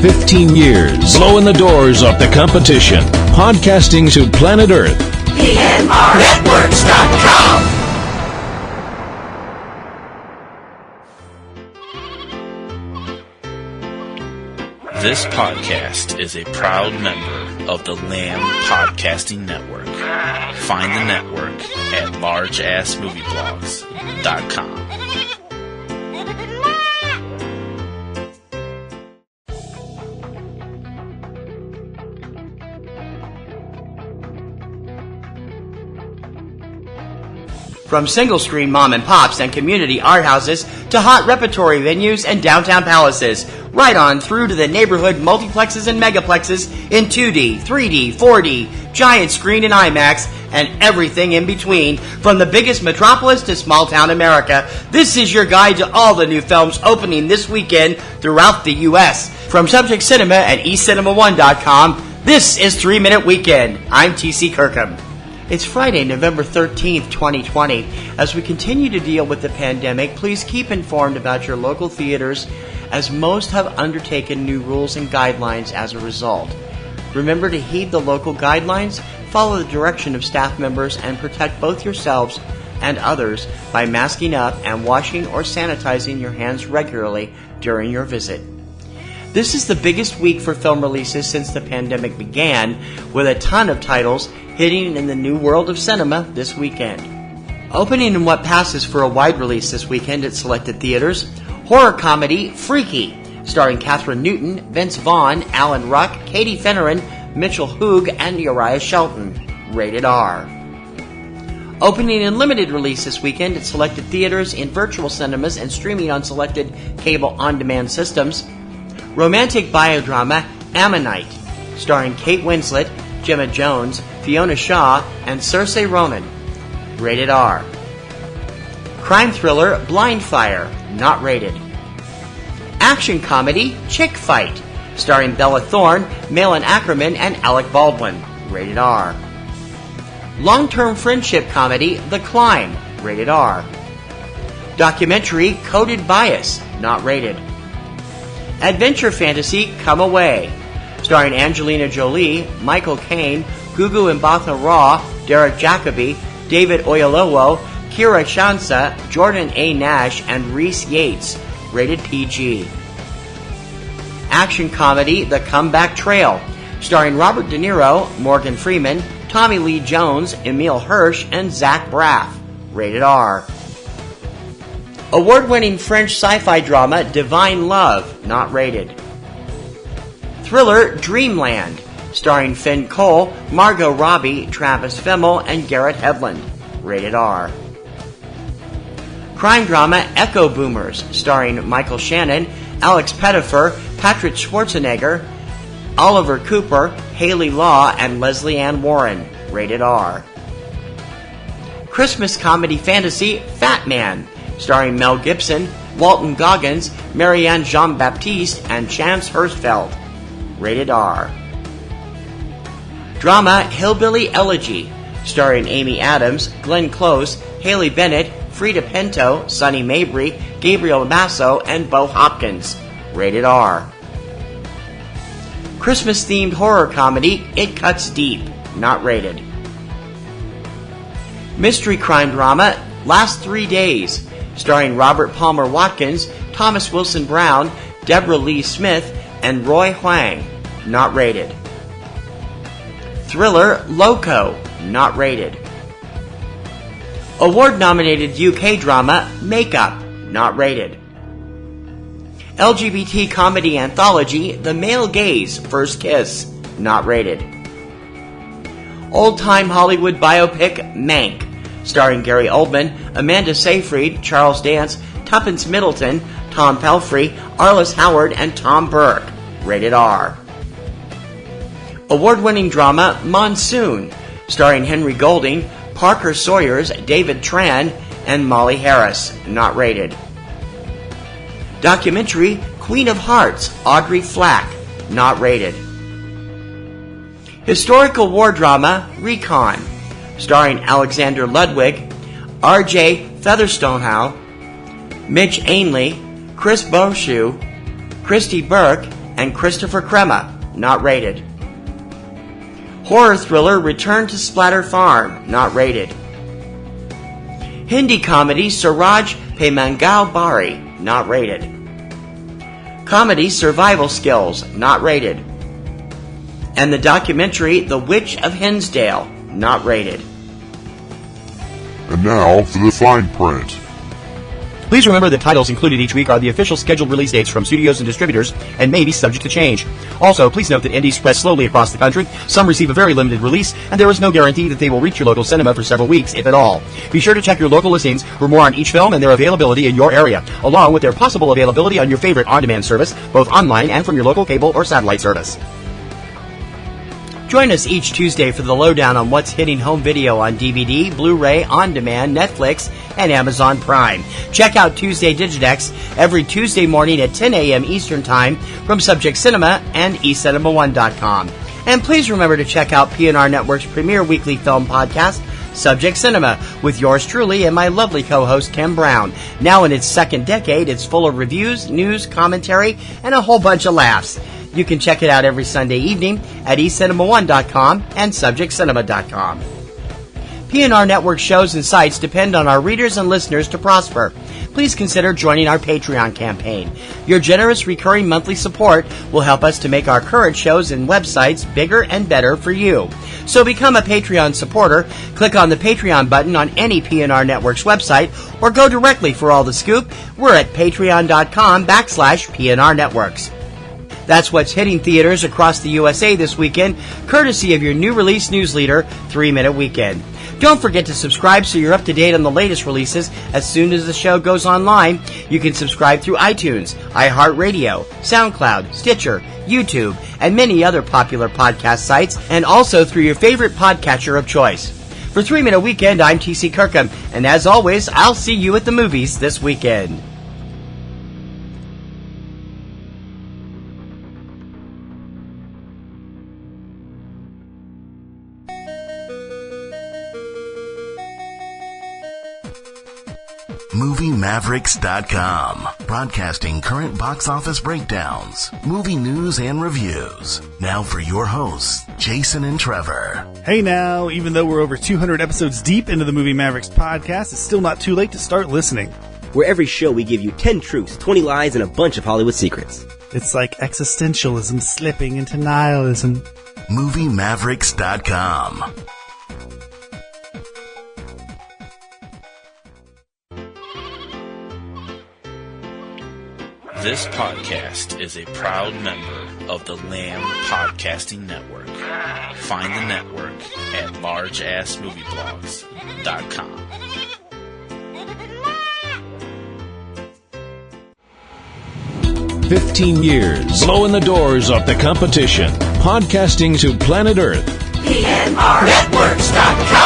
15 years, blowing the doors off the competition. Podcasting to planet Earth. PNRNetworks.com. This podcast is a proud member of the Lamb Podcasting Network. Find the network at largeassmovieblogs.com. From single-screen mom and pops and community art houses to hot repertory venues and downtown palaces, right on through to the neighborhood multiplexes and megaplexes in 2D, 3D, 4D, giant screen and IMAX, and everything in between. From the biggest metropolis to small-town America, this is your guide to all the new films opening this weekend throughout the U.S. From Subject Cinema and eCinemaOne.com, this is 3 Minute Weekend. I'm T.C. Kirkham. It's Friday, November 13th, 2020. As we continue to deal with the pandemic, please keep informed about your local theaters, as most have undertaken new rules and guidelines as a result. Remember to heed the local guidelines, follow the direction of staff members, and protect both yourselves and others by masking up and washing or sanitizing your hands regularly during your visit. This is the biggest week for film releases since the pandemic began, with a ton of titles hitting in the new world of cinema this weekend. Opening in what passes for a wide release this weekend at selected theaters, horror comedy Freaky, starring Katherine Newton, Vince Vaughn, Alan Ruck, Katie Finneran, Mitchell Hoog, and Uriah Shelton. Rated R. Opening in limited release this weekend at selected theaters, in virtual cinemas, and streaming on selected cable on-demand systems, romantic biodrama Ammonite, starring Kate Winslet, Gemma Jones, Fiona Shaw, and Saoirse Ronan. Rated R. Crime thriller Blind Fire. Not rated. Action comedy Chick Fight, starring Bella Thorne, Malin Ackerman, and Alec Baldwin. Rated R. Long-term friendship comedy The Climb. Rated R. Documentary Coded Bias. Not rated. Adventure fantasy Come Away, starring Angelina Jolie, Michael Caine, Gugu Mbatha Raw, Derek Jacobi, David Oyelowo, Kira Shansa, Jordan A. Nash, and Reese Yates. Rated PG. Action comedy The Comeback Trail, starring Robert De Niro, Morgan Freeman, Tommy Lee Jones, Emile Hirsch, and Zach Braff. Rated R. Award-winning French sci-fi drama Divine Love. Not rated. Thriller Dreamland, starring Finn Cole, Margot Robbie, Travis Fimmel, and Garrett Hedlund. Rated R. Crime drama Echo Boomers, starring Michael Shannon, Alex Pettifer, Patrick Schwarzenegger, Oliver Cooper, Haley Law, and Leslie Ann Warren. Rated R. Christmas comedy fantasy Fat Man, starring Mel Gibson, Walton Goggins, Marianne Jean-Baptiste, and Chance Hurstfeld. Rated R. Drama Hillbilly Elegy, starring Amy Adams, Glenn Close, Haley Bennett, Frida Pinto, Sonny Mabry, Gabriel Masso, and Bo Hopkins. Rated R. Christmas-themed horror comedy It Cuts Deep. Not rated. Mystery crime drama Last 3 Days, starring Robert Palmer Watkins, Thomas Wilson Brown, Deborah Lee Smith, and Roy Huang. Not rated. Thriller Loco. Not rated. Award-nominated UK drama Makeup. Not rated. LGBT comedy anthology The Male Gaze First Kiss. Not rated. Old-time Hollywood biopic Mank, starring Gary Oldman, Amanda Seyfried, Charles Dance, Tuppence Middleton, Tom Pelphrey, Arliss Howard, and Tom Burke. Rated R. Award-winning drama Monsoon, starring Henry Golding, Parker Sawyers, David Tran, and Molly Harris. Not rated. Documentary Queen of Hearts, Audrey Flack. Not rated. Historical war drama Recon, starring Alexander Ludwig, R.J. Featherstonehow, Mitch Ainley, Chris Boshu, Christy Burke, and Christopher Crema, not rated. Horror thriller Return to Splatter Farm, not rated. Hindi comedy Suraj Pe Mangal Bari, not rated. Comedy Survival Skills, not rated. And the documentary The Witch of Hinsdale, not rated. And now for the fine print. Please remember that titles included each week are the official scheduled release dates from studios and distributors and may be subject to change. Also, please note that indies spread slowly across the country. Some receive a very limited release, and there is no guarantee that they will reach your local cinema for several weeks, if at all. Be sure to check your local listings for more on each film and their availability in your area, along with their possible availability on your favorite on-demand service, both online and from your local cable or satellite service. Join us each Tuesday for the lowdown on what's hitting home video on DVD, Blu-ray, on-demand, Netflix, and Amazon Prime. Check out Tuesday Digidex every Tuesday morning at 10 a.m. Eastern Time from Subject Cinema and eCinemaOne.com. And please remember to check out PNR Networks' premier weekly film podcast, Subject Cinema, with yours truly and my lovely co-host Tim Brown. Now in its second decade, it's full of reviews, news, commentary, and a whole bunch of laughs. You can check it out every Sunday evening at eCinemaOne.com and subjectcinema.com. PNR Network shows and sites depend on our readers and listeners to prosper. Please consider joining our Patreon campaign. Your generous recurring monthly support will help us to make our current shows and websites bigger and better for you. So become a Patreon supporter, click on the Patreon button on any PNR Networks website, or go directly for all the scoop. We're at patreon.com/PNR Networks. That's what's hitting theaters across the USA this weekend, courtesy of your new release newsleader, 3-Minute Weekend. Don't forget to subscribe so you're up to date on the latest releases as soon as the show goes online. You can subscribe through iTunes, iHeartRadio, SoundCloud, Stitcher, YouTube, and many other popular podcast sites, and also through your favorite podcatcher of choice. For 3-Minute Weekend, I'm T.C. Kirkham, and as always, I'll see you at the movies this weekend. MovieMavericks.com, broadcasting current box office breakdowns, movie news, and reviews. Now for your hosts, Jason and Trevor. Hey now, even though we're over 200 episodes deep into the Movie Mavericks podcast, it's still not too late to start listening. Where every show we give you 10 truths, 20 lies, and a bunch of Hollywood secrets. It's like existentialism slipping into nihilism. MovieMavericks.com. This podcast is a proud member of the Lamb Podcasting Network. Find the network at largeassmovieblogs.com. "15 years, blowing the doors off the competition, podcasting to planet Earth. PNRNetworks.com.